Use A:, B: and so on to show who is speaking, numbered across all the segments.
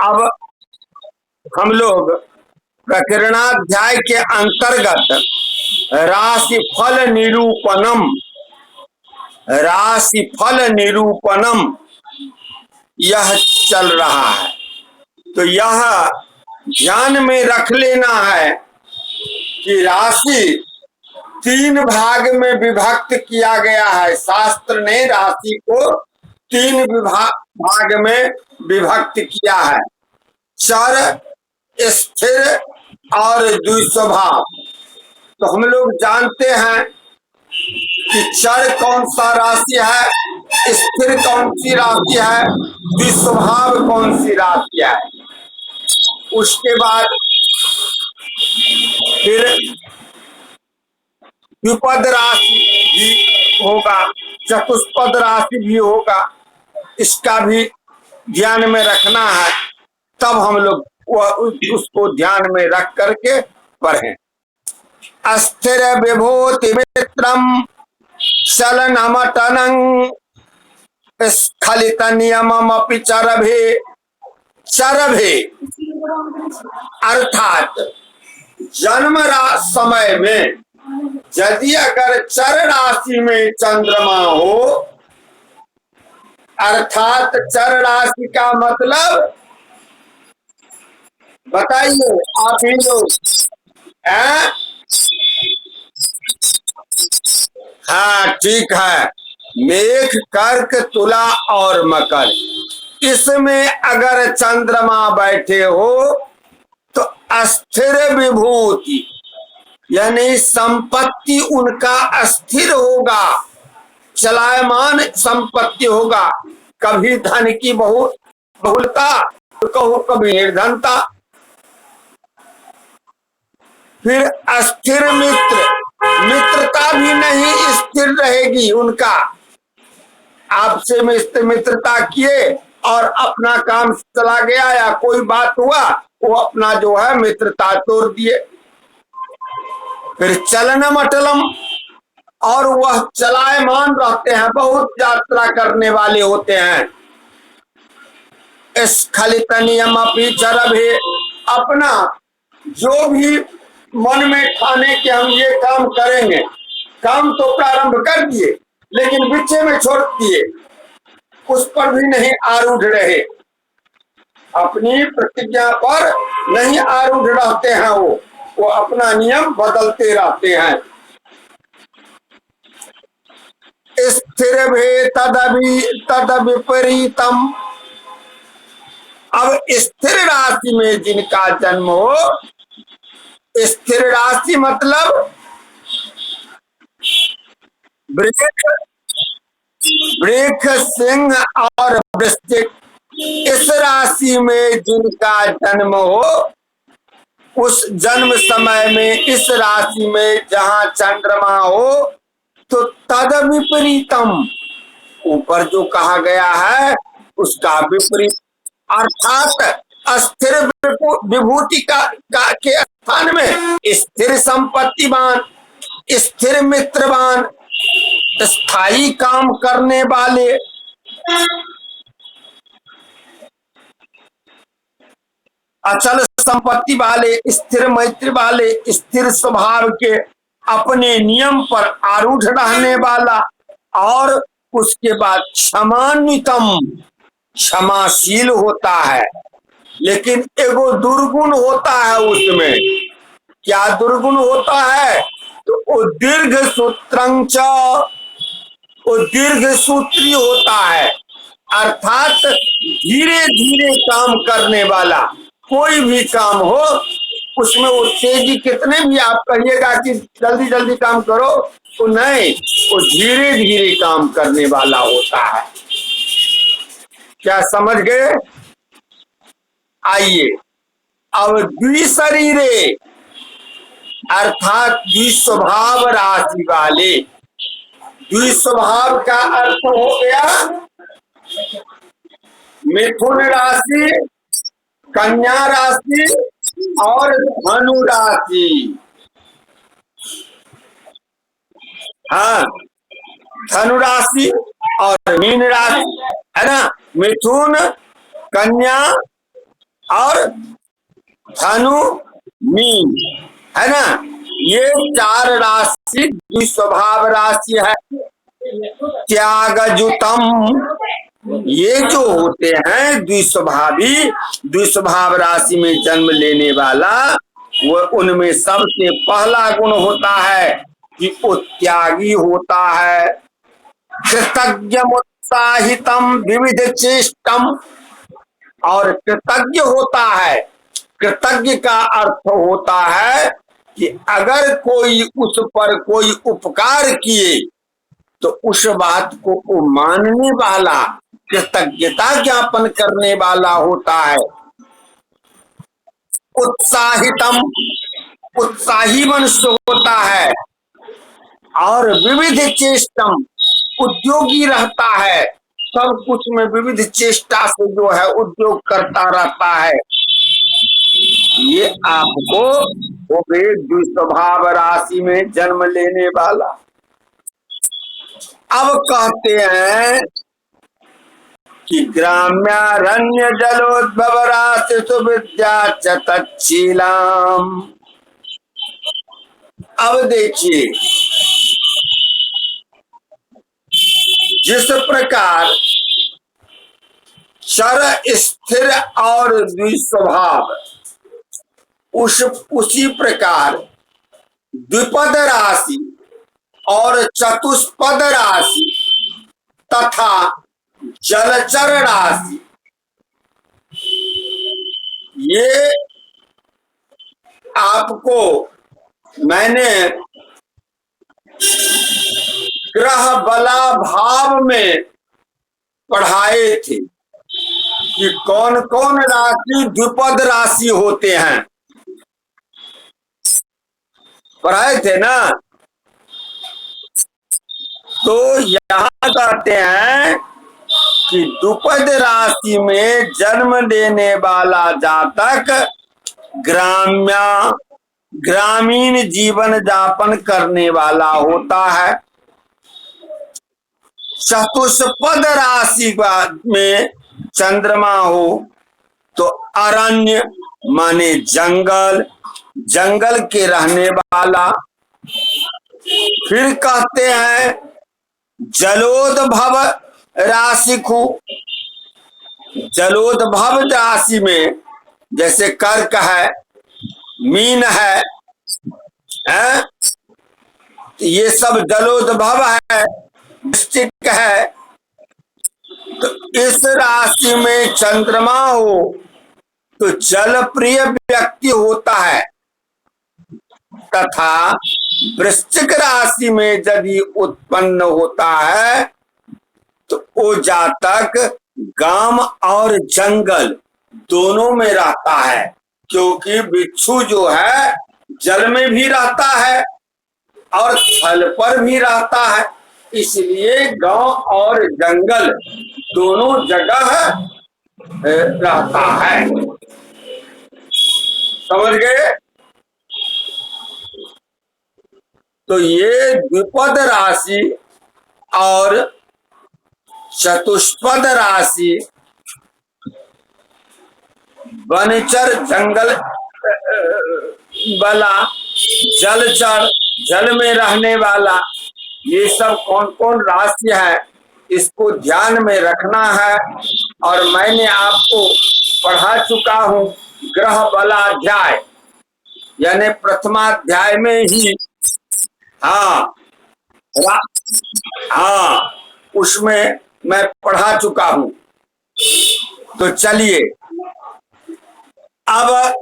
A: अब हम लोग प्रकरणाध्याय के अंतर्गत राशिफल निरूपणम यह चल रहा है। तो यह ध्यान में रख लेना है कि राशि 3 भाग में विभक्त किया गया है। शास्त्र ने राशि को 3 भाग में विभक्त किया है, चर, स्थिर और द्विस्वभाव। तो हम लोग जानते हैं कि चर कौन सा राशि है, स्थिर कौन सी राशि है, द्विस्वभाव कौन सी राशि है। उसके बाद फिर द्विपद राशि भी होगा, चतुष्पद राशि भी होगा, इसका भी ध्यान में रखना है। तब हम लोग उसको ध्यान में रख करके पढ़ें। अस्थिर विभूति मित्रम चलनमटनं स्खलित नियममपि चरभे। चरभे अर्थात जन्म समय में यदि अगर चर राशि में चंद्रमा हो, अर्थात चर राशि का मतलब बताइए आप ही लोग। हाँ ठीक है, मेघ, कर्क, तुला और मकर, इसमें अगर चंद्रमा बैठे हो तो अस्थिर विभूति यानी संपत्ति उनका अस्थिर होगा, चलायमान संपत्ति होगा। कभी धन की बहुलता तो कहो कभी निर्धनता। फिर अस्थिर मित्रता भी नहीं स्थिर रहेगी उनका। आपसे मित्रता किए और अपना काम चला गया या कोई बात हुआ, वो अपना जो है मित्रता तोड़ दिए। फिर चलनम अटलम, और वह चलायमान रहते हैं, बहुत यात्रा करने वाले होते हैं। स्खलित नियममपि चरभे, अपना जो भी मन में ठाने कि हम ये काम करेंगे, काम तो प्रारंभ कर दिए लेकिन बीचे में छोड़ दिए, उस पर भी नहीं आरूढ़ रहे, अपनी प्रतिज्ञा पर नहीं आरूढ़ रहते हैं। वो अपना नियम बदलते रहते हैं। स्थिर भे तद विपरीतम, अब स्थिर राशि में जिनका जन्म हो, स्थिर राशि मतलब वृक्ष, सिंह और वृश्चिक, इस राशि में जिनका जन्म हो, उस जन्म समय में इस राशि में जहां चंद्रमा हो तो तद विपरीतम, ऊपर जो कहा गया है उसका विपरीत, अर्थात अस्थिर विभूति के स्थान में स्थिर संपत्तिवान, स्थिर मित्रवान, स्थायी काम करने वाले, अचल संपत्ति वाले, स्थिर मैत्री वाले, स्थिर स्वभाव के, अपने नियम पर आरूढ़ रहने वाला, और उसके बाद क्षमान्वितम, क्षमाशील होता है। लेकिन एगो दुर्गुण होता है उसमें। क्या दुर्गुण होता है? तो वो दीर्घ सूत्रंच, वो दीर्घ सूत्री होता है, अर्थात धीरे धीरे काम करने वाला। कोई भी काम हो उसमें वो तेजी, कितने भी आप कहिएगा कि जल्दी जल्दी काम करो, तो नहीं, वो धीरे धीरे काम करने वाला होता है। क्या समझ गए? आइए अब द्विशरीरे अर्थात द्विस्वभाव राशि वाले, द्विस्वभाव का अर्थ हो गया मिथुन राशि, कन्या राशि और धनु राशि। हाँ, धनु राशि और मीन राशि है ना, मिथुन, कन्या और धनु, मीन, है ना, ये चार राशि द्विस्वभाव राशि है। त्यागजुतम, ये जो होते हैं द्विस्वभावी, द्विस्वभाव राशि में जन्म लेने वाला, वो उनमें सबसे पहला गुण होता है कि वो त्यागी होता है। कृतज्ञ उत्साहितम विविध चेष्टम, और कृतज्ञ होता है। कृतज्ञ का अर्थ होता है कि अगर कोई उस पर कोई उपकार किए तो उस बात को वो मानने वाला, कृतज्ञता ज्ञापन करने वाला होता है। उत्साहितम, उत्साही मनुष्य होता है। और विविध चेष्टम, उद्योगी रहता है, सब कुछ में विविध चेष्टा से जो है उद्योग करता रहता है। ये आपको वो द्विस्वभाव राशि में जन्म लेने वाला। अब कहते हैं कि ग्राम्यारण्य जलोद्भव राशि सुविद्या चतच्छीलाम। अब देखिए, जिस प्रकार चर स्थिर और द्विस्वभाव, उसी प्रकार द्विपद राशि और चतुष्पद राशि तथा जलचर राशि, ये आपको मैंने ग्रह बला भाव में पढ़ाए थे कि कौन कौन राशि द्विपद राशि होते हैं, पढ़ाए थे ना। तो यहाँ कहते हैं कि द्विपद राशि में जन्म लेने वाला जातक ग्रामीण जीवन यापन करने वाला होता है। चतुष्पद राशि में चंद्रमा हो तो अरण्य माने जंगल, जंगल के रहने वाला। फिर कहते हैं जलोद्भव राशि को, जलोद्भव राशि में जैसे कर्क है, मीन है, ये सब जलोद्भव है, वृश्चिक है। तो इस राशि में चंद्रमा हो तो जल प्रिय व्यक्ति होता है, तथा वृश्चिक राशि में यदि उत्पन्न होता है तो वो जातक गांव और जंगल दोनों में रहता है, क्योंकि बिच्छू जो है जल में भी रहता है और थल पर भी रहता है, इसलिए गांव और जंगल दोनों जगह रहता है। समझ गए? तो ये द्विपद राशि और चतुष्पद राशि, वनचर जंगल वाला, जलचर जल में रहने वाला, ये सब कौन कौन राशि है इसको ध्यान में रखना है। और मैंने आपको पढ़ा चुका हूं ग्रह बलाध्याय, यानी प्रथमाध्याय में ही। हाँ हाँ, उसमें मैं पढ़ा चुका हूं। तो चलिए, अब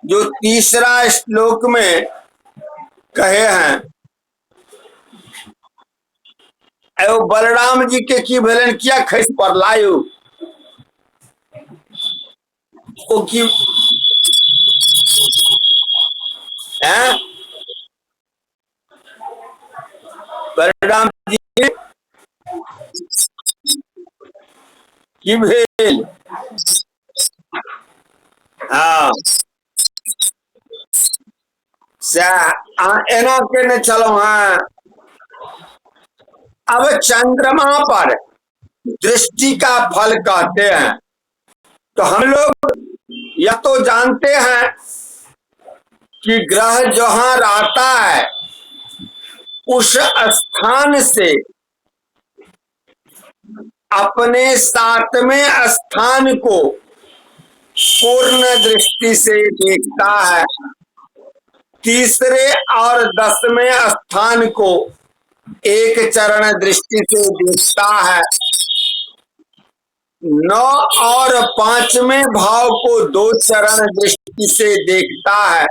A: जो तीसरा श्लोक में कहे हैं, एवं बलराम जी के की भेलन किया खस पर लायु की है। बलराम जी की भेल, हाँ एना के ने चलो। हाँ अब चंद्रमा पर दृष्टि का फल कहते हैं। तो हम लोग यह तो जानते हैं कि ग्रह जहां रहता है उस स्थान से अपने सातवें स्थान को पूर्ण दृष्टि से देखता है, तीसरे और 10वें स्थान को एक चरण दृष्टि से देखता है, 9 और 5वें भाव को 2 चरण दृष्टि से देखता है,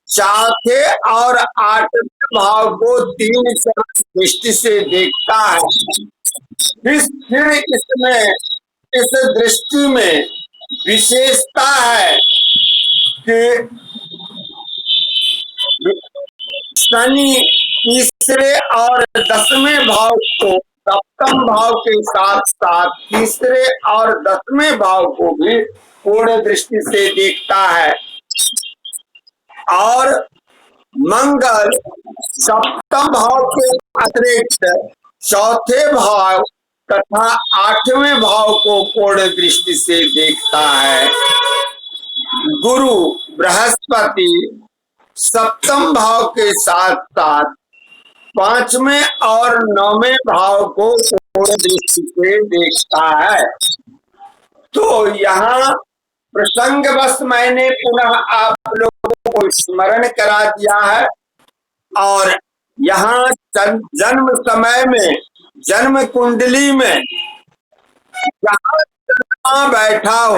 A: चौथे और 8वें भाव को 3 चरण दृष्टि से देखता है। फिर इसमें इस दृष्टि में विशेषता है कि शनि तीसरे और 10वें भाव को सप्तम भाव के साथ साथ तीसरे और 10वें भाव को भी पूर्ण दृष्टि से देखता है, और मंगल सप्तम भाव के अतिरिक्त चौथे भाव तथा 8वें भाव को पूर्ण दृष्टि से देखता है। गुरु बृहस्पति सप्तम भाव के साथ साथ 5वें और 9वें भाव को पूर्ण दृष्टि से देखता है। तो यहाँ प्रसंगवश मैंने पुनः आप लोगों को स्मरण करा दिया है, और यहाँ जन्म समय में जन्म कुंडली में जहाँ बैठा हो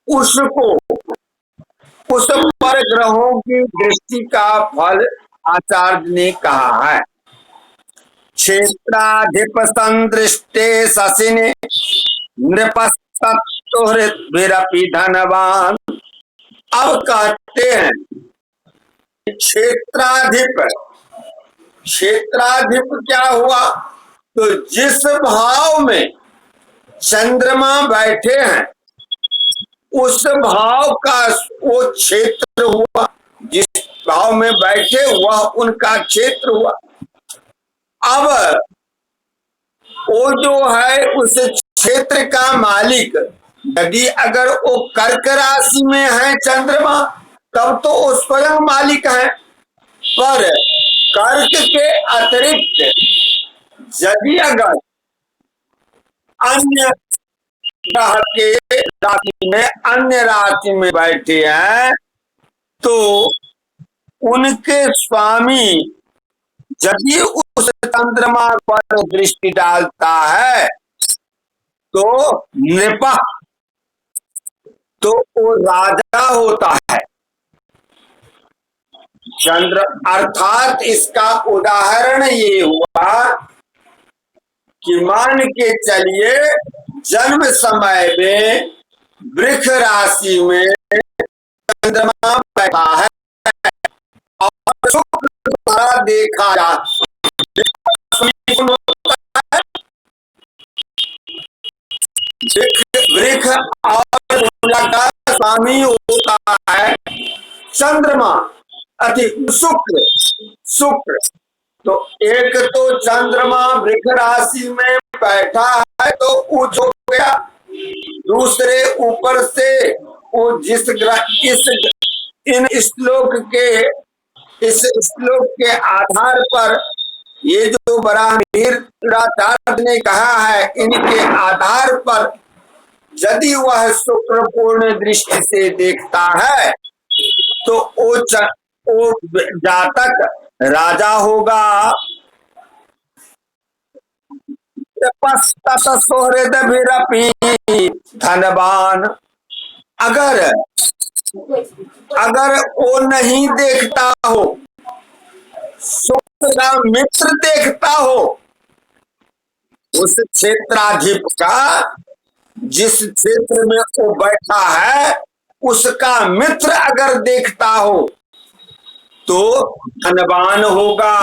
A: उसको उस पर ग्रहों की दृष्टि का फल आचार्य ने कहा है। क्षेत्राधिप संदृष्टे शशिने नृपस्तुहृद्भिरपि धनवान। अब कहते हैं क्षेत्राधिप, क्षेत्राधिप क्या हुआ? तो जिस भाव में चंद्रमा बैठे हैं उस भाव का वो क्षेत्र हुआ, जिस भाव में बैठे वह उनका क्षेत्र हुआ। अब वो जो है उस क्षेत्र का मालिक, यदि अगर वो कर्क राशि में है चंद्रमा तब तो वो स्वयं मालिक है, पर कर्क के अतिरिक्त यदि अगर अन्य ग्रह के राशि में अन्य राशि में बैठे हैं तो उनके स्वामी यदि उस चंद्रमा पर दृष्टि डालता है तो नृप, तो वो राजा होता है। चंद्र अर्थात इसका उदाहरण ये हुआ कि मान के चलिए जन्म समय में वृष राशि में चंद्रमा बैठा है और शुक्र द्वारा देखा जा वृष और स्वामी होता है चंद्रमा अति शुक्र। शुक्र तो एक तो चंद्रमा वृष राशि में बैठा है तो उच्च हो गया, दूसरे ऊपर से वो जिस ग्रह इस श्लोक के आधार पर ये जो ब्रह्मवीराचार्य ने कहा है इनके आधार पर यदि वह शुक्र पूर्ण दृष्टि से देखता है तो वो जातक राजा होगा। धनवान। अगर वो नहीं देखता हो, शुक्र का मित्र देखता हो, उस क्षेत्राधिप का जिस क्षेत्र में वो बैठा है उसका मित्र अगर देखता हो तो धनवान होगा।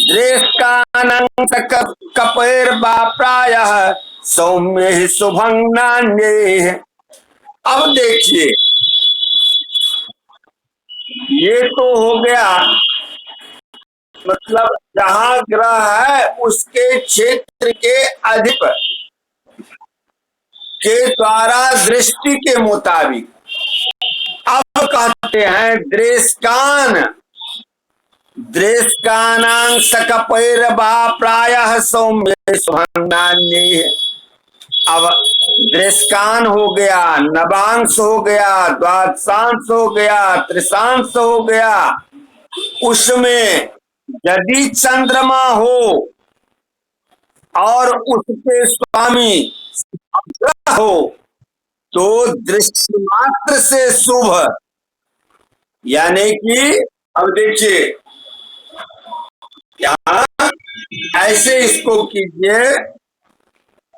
A: दृष्टानंत कपेर प्रायः सौम्य ही शुभंगान्ये। अब देखिए ये तो हो गया मतलब जहाँ ग्रह है उसके क्षेत्र के अधिप के द्वारा दृष्टि के मुताबिक। अब कहते हैं दृष्कान दृष्कानांश कपैर्वा प्रायः सौम्य सुभन्नान्ये। अब दृष्कान हो गया, नवांश हो गया, द्वादशांश हो गया, त्रिशांश हो गया। उसमें यदि चंद्रमा हो और उसके स्वामी ग्रह हो तो दृष्टि मात्र से शुभ। यानी कि अब देखिए यहाँ ऐसे इसको कीजिए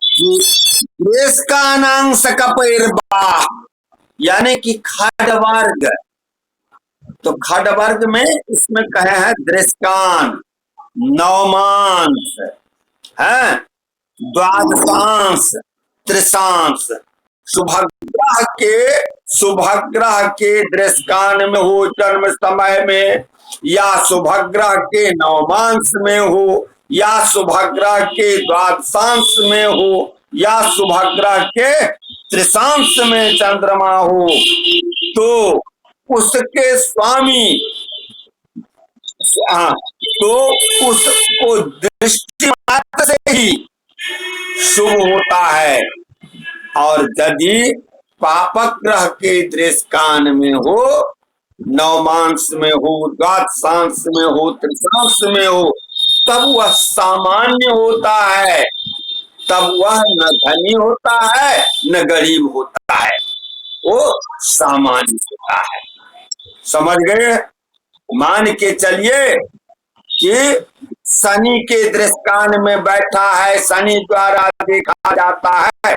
A: कि देश का अनांश कपैर्वा यानी कि खडवर्ग। तो खडवर्ग में इसमें कहे हैं दृष्कान, नवमांश है, द्वादशांश, त्रिशांश। शुभग्रह के दृष्कान में हो जन्म समय में, या शुभग्रह के नवमांश में हो, या शुभग्रह के द्वादशांश में हो, या शुभग्रह के त्रिशांश में चंद्रमा हो, तो उसके स्वामी तो उसको दृष्टि मात्र से ही शुभ होता है। और यदि पापक ग्रह के दृष्कान में हो, नवमांश में हो, द्वादशांश में हो, त्रिशांश में हो, तब वह सामान्य होता है, तब वह न धनी होता है न गरीब होता है, वो सामान्य होता है। समझ गए? मान के चलिए कि शनि के दृष्कान में बैठा है, शनि द्वारा देखा जाता है,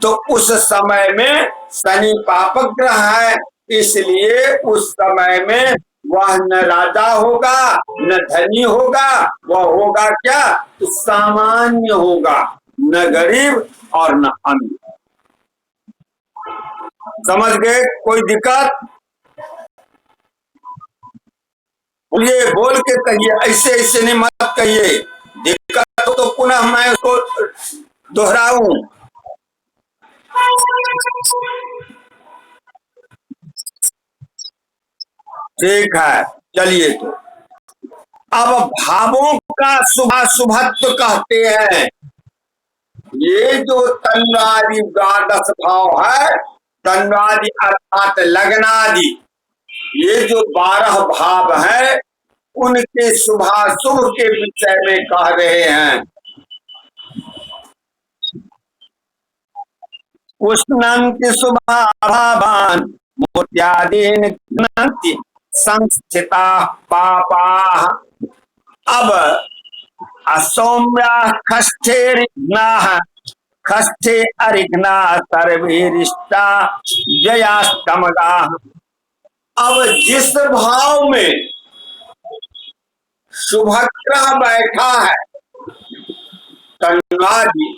A: तो उस समय में शनि पापक ग्रह है, इसलिए उस समय में वह न राजा होगा न धनी होगा, वह होगा क्या? तो सामान्य होगा, न गरीब और न अमीर। समझ गए? कोई दिक्कत? ये बोल के कहिए, ऐसे ऐसे नहीं मत कहिए। दिक्कत तो पुनः मैं उसको दोहराऊं। ठीक है, चलिए। तो अब भावों का शुभाशुभत्व कहते हैं। ये जो तन्वादि द्वादश भाव है, तन्वादि अर्थात लग्नादि, ये जो 12 भाव है, उनके शुभाशुभ के विषय में कह रहे हैं। उष्णन्ति शुभाभावान् मोत्यादीन घ्नन्ति संस्थिता पापाः। अब असौम्याः खष्ठेरिघ्नाः खष्ठे अरिघ्नाः सर्वेरिष्टा जयास्तमगाः। अब जिस भाव में शुभग्रह बैठा है, तन्वादि,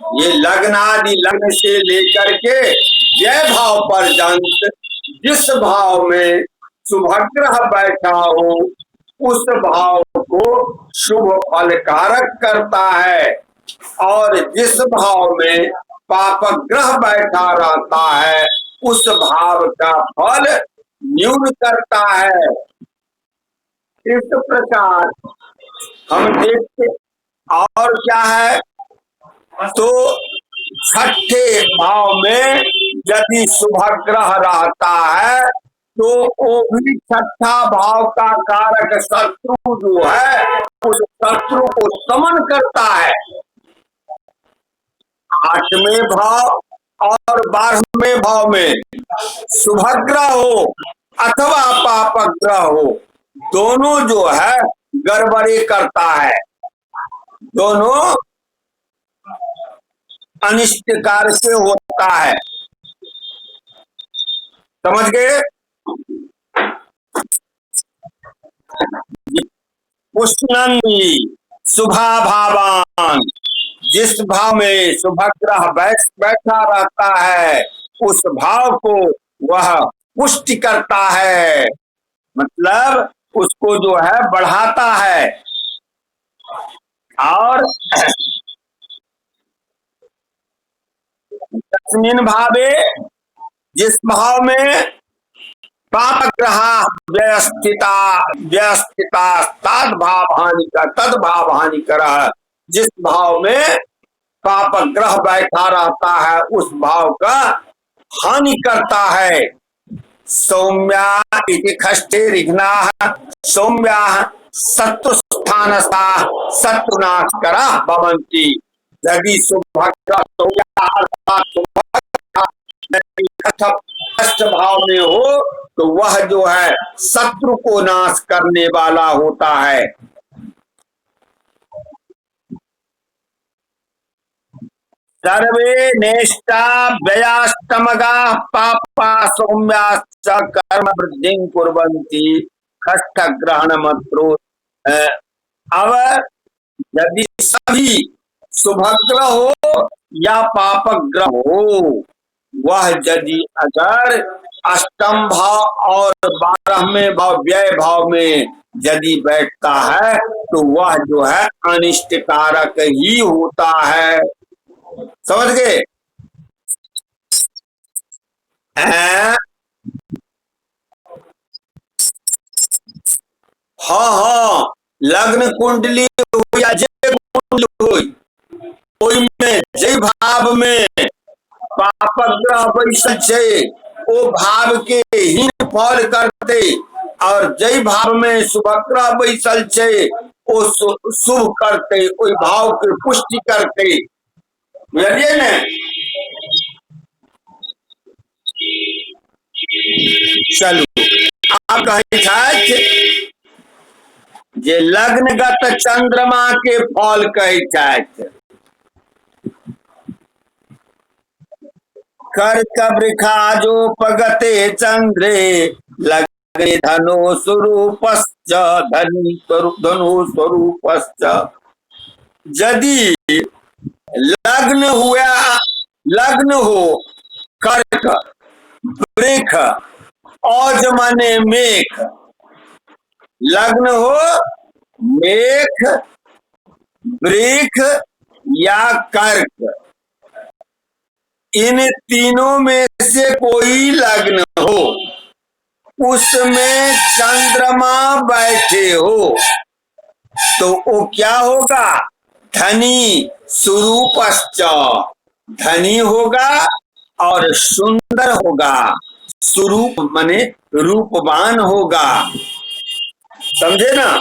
A: ये लग्नादि, लग्न से लेकर के जय भाव पर्यंत जिस भाव में शुभग्रह बैठा हो, उस भाव को शुभ फल कारक करता है। और जिस भाव में पापक ग्रह बैठा रहता है, उस भाव का फल न्यून करता है। इस प्रकार हम देखते। और क्या है? तो छठे भाव में यदि शुभग्रह रहता है, तो वो भी छठा भाव का कारक शत्रु जो है, उस शत्रु को समन करता है। 8वें भाव और 12वें भाव में शुभग्रह हो अथवा पापक ग्रह हो, दोनों जो है गड़बड़ी करता है, दोनों अनिष्ट कार्य से होता है। समझ गए? उष्णन्ति शुभाभावान्, जिस भाव में शुभग्रह बैठा रहता है, उस भाव को वह पुष्टि करता है। मतलब उसको जो है बढ़ाता है। और तस्मिन भावे, जिस भाव में पाप ग्रह व्यस्थिता व्यस्थिता तद भाव हानिकर, जिस भाव में पाप ग्रह बैठा रहता है उस भाव का हानि करता है। सौम्या इति खष्टे ऋघ्ना सौम्या शत्रु स्थानस्था शत्रुनाशकरा भवन्ति। यदि सुभद्र कष्ट भाव में हो तो वह जो है शत्रु को नाश करने वाला होता है। सर्वे नेष्टा व्ययास्तमगा पापा सौम्याश्च कर्म वृद्धि कुर्वन्ति कष्ट ग्रहण मत्रो। अब यदि सभी शुभग्रह हो या पापग्रह हो, वह यदि अगर अष्टम भाव और 12वें भाव व्यय भाव में यदि बैठता है तो वह जो है अनिष्ट कारक ही होता है। समझ गए? हाँ हाँ, लग्न कुंडली हो या जय कुंडली हो, कोई में जय भाव में पाप ग्रह बैसे वो भाव के हीन फल करते, और जय भाव में शुभ ग्रह बैसल छे वो शुभ करते, वही भाव के पुष्टि करते। बुझलिए ने? चलू आप कहे जे लग्नगत चंद्रमा के फल कहे कर्क वृखाजोपगते चंद्रे लग्ने धनो स्वरूपश्च धनु स्वरूपश्च। यदि लग्न हो कर्क, वृख औज माने मेघ, लग्न हो मेघ वृख या कर्क, इन तीनों में से कोई लग्न हो, उसमें चंद्रमा बैठे हो तो वो क्या होगा? धनी स्वरूपश्च, धनी होगा और सुंदर होगा। स्वरूप माने रूपवान होगा। समझे ना?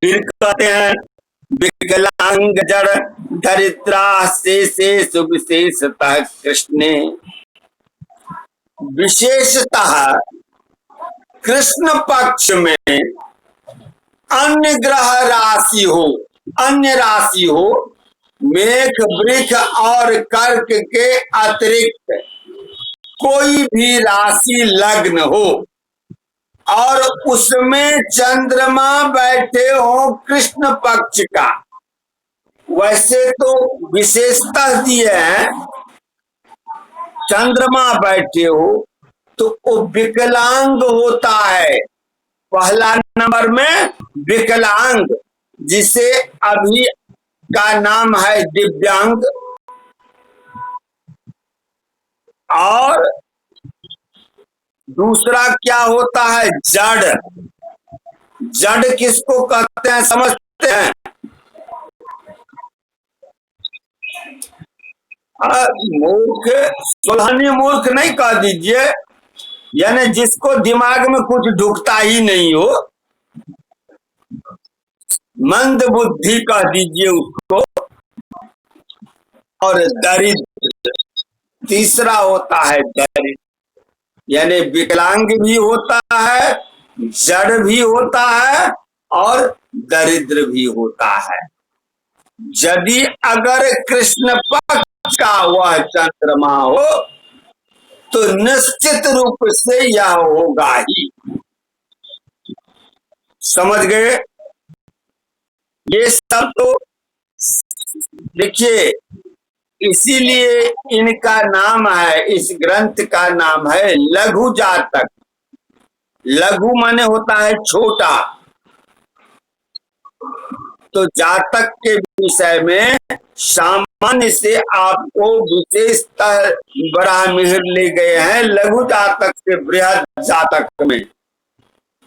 A: फिर कहते हैं विकलांग जड़ दरिद्रा से विशेषतः कृष्ण, विशेषतः कृष्ण पक्ष में अन्य ग्रह राशि हो, अन्य राशि हो, मेघ वृख और कर्क के अतिरिक्त कोई भी राशि लग्न हो और उसमें चंद्रमा बैठे हो कृष्ण पक्ष का, वैसे तो विशेषता दिए हैं, चंद्रमा बैठे हो तो वो विकलांग होता है। पहला नंबर में विकलांग, जिसे अभी का नाम है दिव्यांग, और दूसरा क्या होता है? जड़। जड़ किसको कहते हैं समझते हैं? मूर्ख, सुलहनी मूर्ख नहीं कह दीजिए, यानी जिसको दिमाग में कुछ ढुकता ही नहीं हो, मंद बुद्धि कह दीजिए उसको। और दरिद्र तीसरा होता है, दरिद्र यानी विकलांग भी होता है, जड़ भी होता है और दरिद्र भी होता है। यदि अगर कृष्ण पक्ष का वह चंद्रमा हो तो निश्चित रूप से यह होगा ही। समझ गए? ये सब तो देखिए, इसीलिए इनका नाम है, इस ग्रंथ का नाम है लघु जातक। लघु माने होता है छोटा, तो जातक के विषय में सामान्य से आपको विशेषतः बड़ा मिहिर ले गए हैं लघु जातक से बृहद जातक में,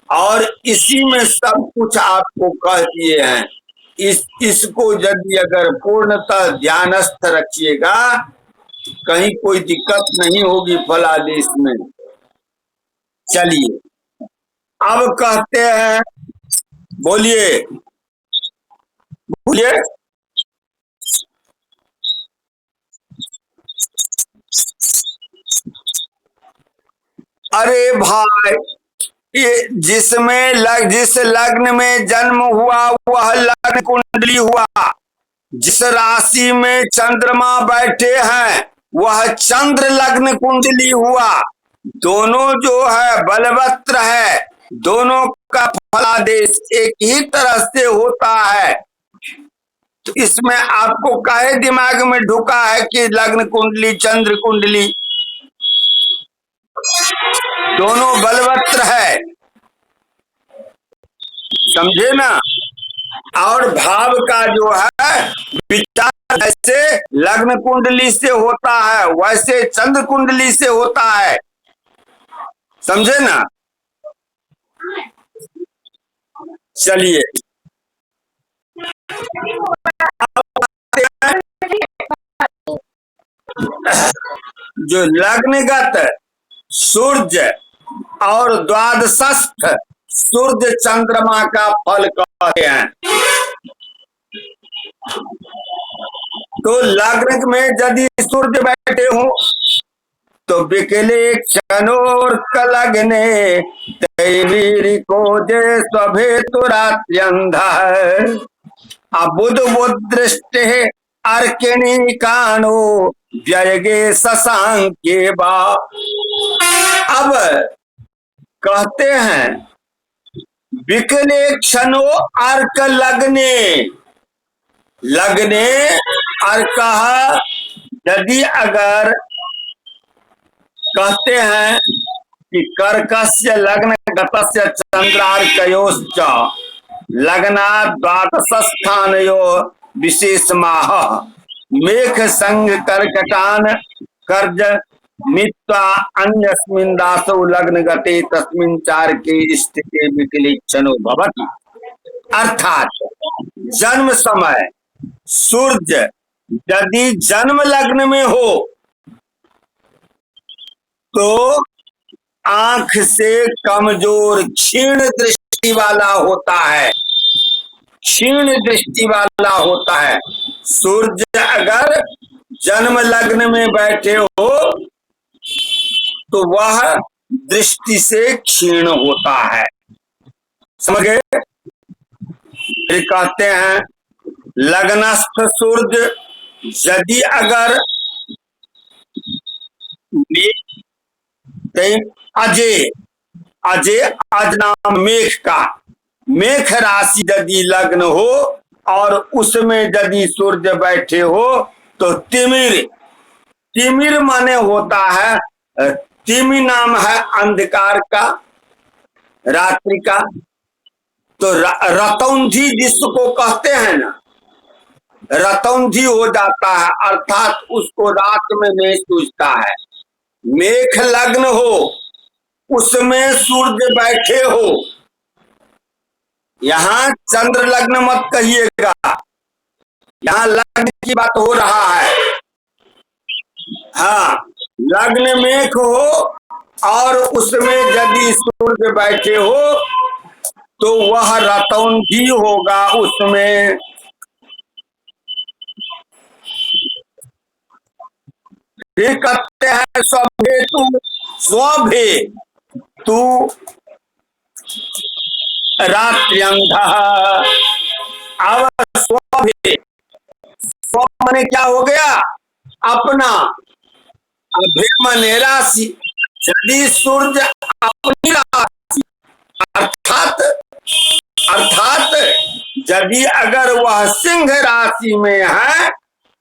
A: और इसी में सब कुछ आपको कह दिए हैं। इसको यदि अगर पूर्णतः ध्यानस्थ रखिएगा, कहीं कोई दिक्कत नहीं होगी फलादेश में। चलिए अब कहते हैं, बोलिए बोलिए। अरे भाई, ये जिस लग्न में जन्म हुआ वह लग्न कुंडली हुआ, जिस राशि में चंद्रमा बैठे हैं वह चंद्र लग्न कुंडली हुआ। दोनों जो है बलवत्र है, दोनों का फलादेश एक ही तरह से होता है। तो इसमें आपको काहे दिमाग में ढुका है कि लग्न कुंडली चंद्र कुंडली दोनों बलवत्र है, समझे ना। और भाव का जो है विचार जैसे लग्न कुंडली से होता है वैसे चंद्र कुंडली से होता है, समझे ना। चलिए जो लग्नगत सूर्य और द्वादशस्थ सूर्य चंद्रमा का फल कहते हैं। तो लग्न में यदि सूर्य बैठे हो तो बिकले क्षणोर्क लग्ने तैवीर को जे सभे तुरात्यंधा अबुध बुदृष्टि अर्किणी कानो व्ययगे शशांके बा। अब कहते हैं बिकले क्षणो अर्क लग्ने, लग्ने अर्क, यदि अगर कहते हैं कि कर्कस्य लग्न गतस्य चंद्रार्कयोश्च लग्ना द्वादश स्थानयो विशेषमाह मेघ संग कर्कटान कर्ज मित्वा अन्यस्मिन् दासो लग्न गते तस्मिन् चार के स्थिति विकलिक्षणो भवति। अर्थात जन्म समय सूर्य यदि जन्म लग्न में हो तो आंख से कमजोर क्षीण दृष्टि वाला होता है, क्षीण दृष्टि वाला होता है। सूर्य अगर जन्म लग्न में बैठे हो तो वह दृष्टि से क्षीण होता है, समझ गए। फिर कहते हैं लग्नस्थ सूर्य यदि अगर अजय, अजय अज नाम मेघ का, मेघ राशि यदि लग्न हो और उसमें यदि सूर्य बैठे हो तो तिमिर, तिमिर माने होता है, तिमि नाम है अंधकार का, रात्रि का। तो रतौंधी जिसको कहते हैं ना, रतौंधी हो जाता है, अर्थात उसको रात में नहीं सूझता है। मेघ लग्न हो उसमें सूर्य बैठे हो, यहाँ चंद्र लग्न मत कहिएगा, यहाँ लग्न की बात हो रहा है। हाँ, लग्न मेघ हो और उसमें यदि सूर्य बैठे हो तो वह रतौंधी होगा उसमें। फिर कहते हैं स्वभे तू, स्वभे तू रात्र्यंधा। अब स्वभे, स्व माने क्या हो गया, अपना, अभे राशि। यदि सूर्य अपनी राशि अर्थात यदि अगर वह सिंह राशि में है,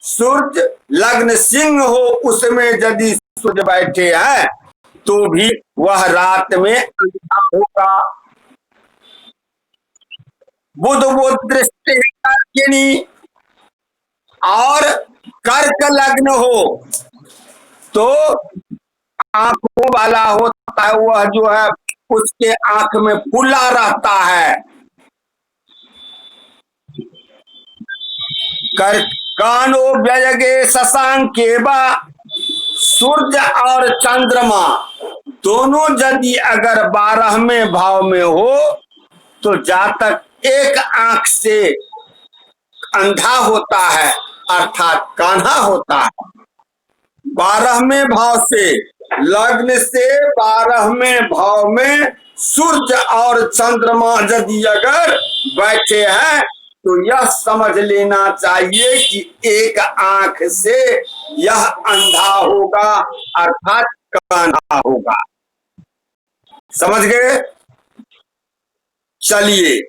A: सूर्य लग्न सिंह हो, उसमें यदि सूर्य बैठे हैं तो भी वह रात में अंधा होगा। बुध वो दृष्टि कर्किणी और कर्क लग्न हो तो आंखों वाला होता है, वह जो है उसके आंख में फुला रहता है। कर्कानो व्ययगे शशांके वा, सूर्य और चंद्रमा दोनों यदि अगर 12वें भाव में हो तो जातक एक आंख से अंधा होता है, अर्थात कान्हा होता है। 12वें भाव से, लग्न से 12वें भाव में सूर्य और चंद्रमा यदि अगर बैठे हैं तो यह समझ लेना चाहिए कि एक आंख से यह अंधा होगा, अर्थात कान्हा होगा। समझ गए? चलिए,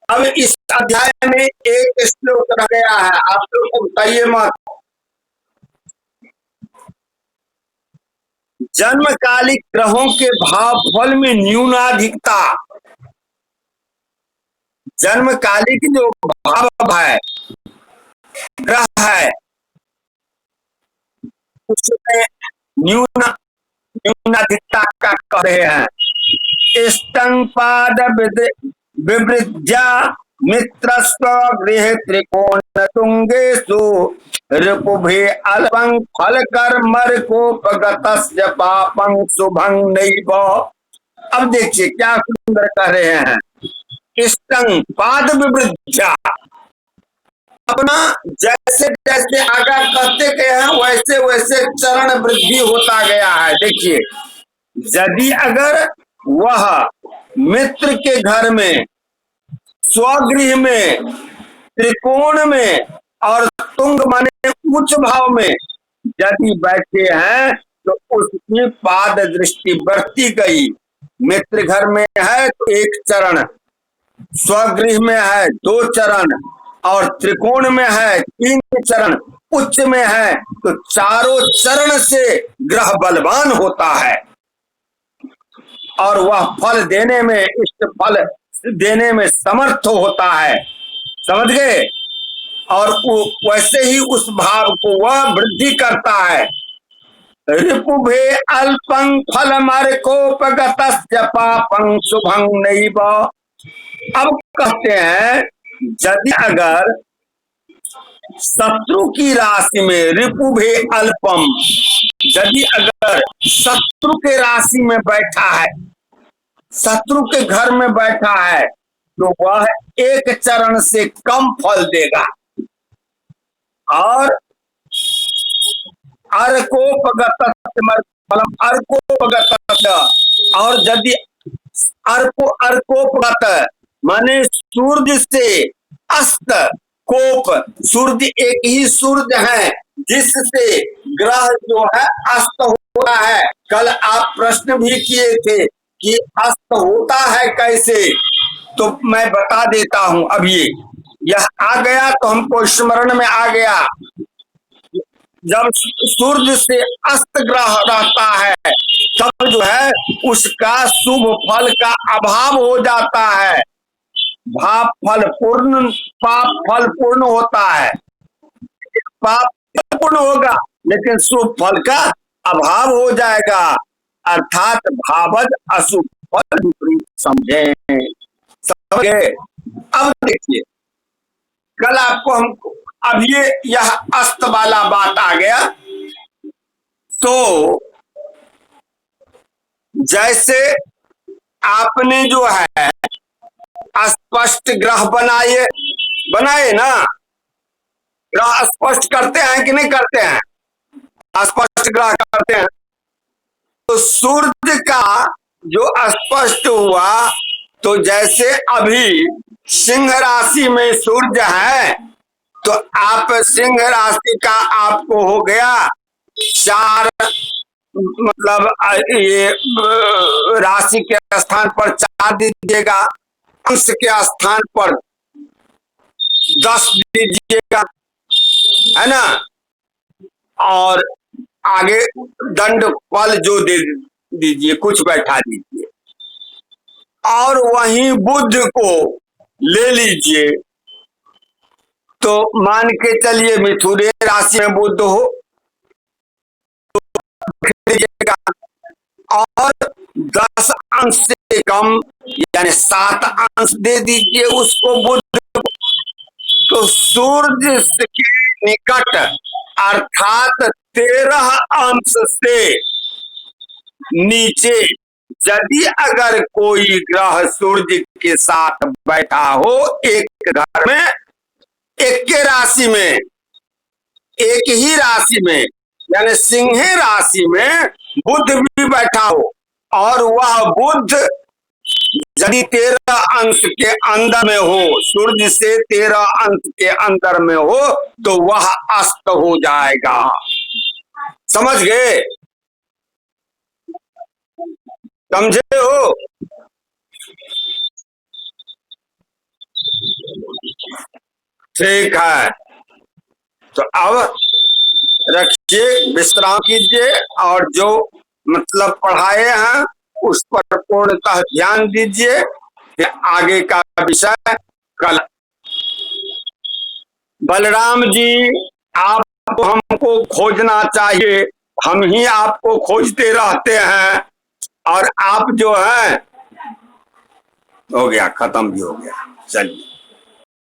A: अब इस अध्याय में एक श्लोक रह गया है, आप लोग बताइए मत। जन्मकालिक ग्रहों के भाव फल में न्यूनाधिकता, जन्मकालिक जो भाव है, ग्रह है, उसमें न्यूनाधिकता का कह रहे हैं। स्तंपाद विवृज्या मित्रस्व गृह त्रिकोण तुंगेषु ऋपुभे अल्पं फल कर्मर कोपगतस्य पापं शुभं नैव। अब देखिए क्या सुंदर कह रहे हैं। स्तंपाद विवृज्या, अपना जैसे जैसे आगा करते गए हैं वैसे वैसे चरण वृद्धि होता गया है। देखिए, यदि अगर वह मित्र के घर में, स्वगृह में, त्रिकोण में और तुंग माने उच्च भाव में यदि बैठे हैं तो उसकी पाद दृष्टि बढ़ती गई। मित्र घर में है तो 1 चरण, स्वगृह में है 2 चरण और त्रिकोण में है 3 चरण, उच्च में है तो चारों चरण से ग्रह बलवान होता है और वह फल देने में, इष्ट फल देने में समर्थ होता है। समझ गए? और वैसे ही उस भाव को वह वृद्धि करता है। रिपुभे अल्पं फलमर्कोपगतस्य पापं शुभं नैव। अब कहते हैं, यदि अगर शत्रु की राशि में रिपुभे अल्पम, यदि अगर शत्रु के राशि में बैठा है, शत्रु के घर में बैठा है तो वह 1 चरण से कम फल देगा। और और यदि अर्कोपगत माने सूर्य से अस्त, कोप, सूर्य एक ही सूर्य है जिससे ग्रह जो है अस्त होता है। कल आप प्रश्न भी किए थे कि अस्त होता है कैसे, तो मैं बता देता हूं। अब यह आ गया तो हमको स्मरण में आ गया। जब सूर्य से अस्त ग्रह रहता है तब जो है उसका शुभ फल का अभाव हो जाता है। पाप फल पूर्ण होता है। पाप पूर्ण होगा लेकिन शुभ फल का अभाव हो जाएगा, अर्थात भावद अशुभ फल विपरीत समझे। समझे? अब देखिए, कल आपको हमको अब यह अस्त वाला बात आ गया। तो जैसे आपने जो है स्पष्ट ग्रह बनाए ना, ग्रह स्पष्ट करते हैं कि नहीं करते हैं? स्पष्ट ग्रह करते हैं। तो सूर्य का जो स्पष्ट हुआ, तो जैसे अभी सिंह राशि में सूर्य है तो आप सिंह राशि का आपको हो गया 4, मतलब ये राशि के स्थान पर 4 दीजिएगा, अंश के स्थान पर 10 दीजिएगा, है ना, और आगे दंड फल जो दे दीजिए, कुछ बैठा दीजिए, और वहीं बुध को ले लीजिए। तो मान के चलिए मिथुने राशि में बुध हो, और 10 अंश से कम यानी 7 अंश दे दीजिए उसको बुध। तो सूर्य के निकट अर्थात 13 अंश से नीचे यदि अगर कोई ग्रह सूर्य के साथ बैठा हो एक घर में, एक के राशि में, एक ही राशि में, यानी सिंह राशि में बुध भी बैठा हो, और वह बुध यदि 13 अंश के अंदर में हो, सूर्य से 13 अंश के अंदर में हो, तो वह अस्त हो जाएगा। समझ गए? समझे हो? ठीक है, तो अब रखिए, विश्राम कीजिए, और जो मतलब पढ़ाए हैं उस पर पूर्णतः ध्यान दीजिए। आगे का विषय कल। बलराम जी, आप हमको खोजना चाहिए, हम ही आपको खोजते रहते हैं, और आप जो है, हो गया, खत्म भी हो गया। चलिए।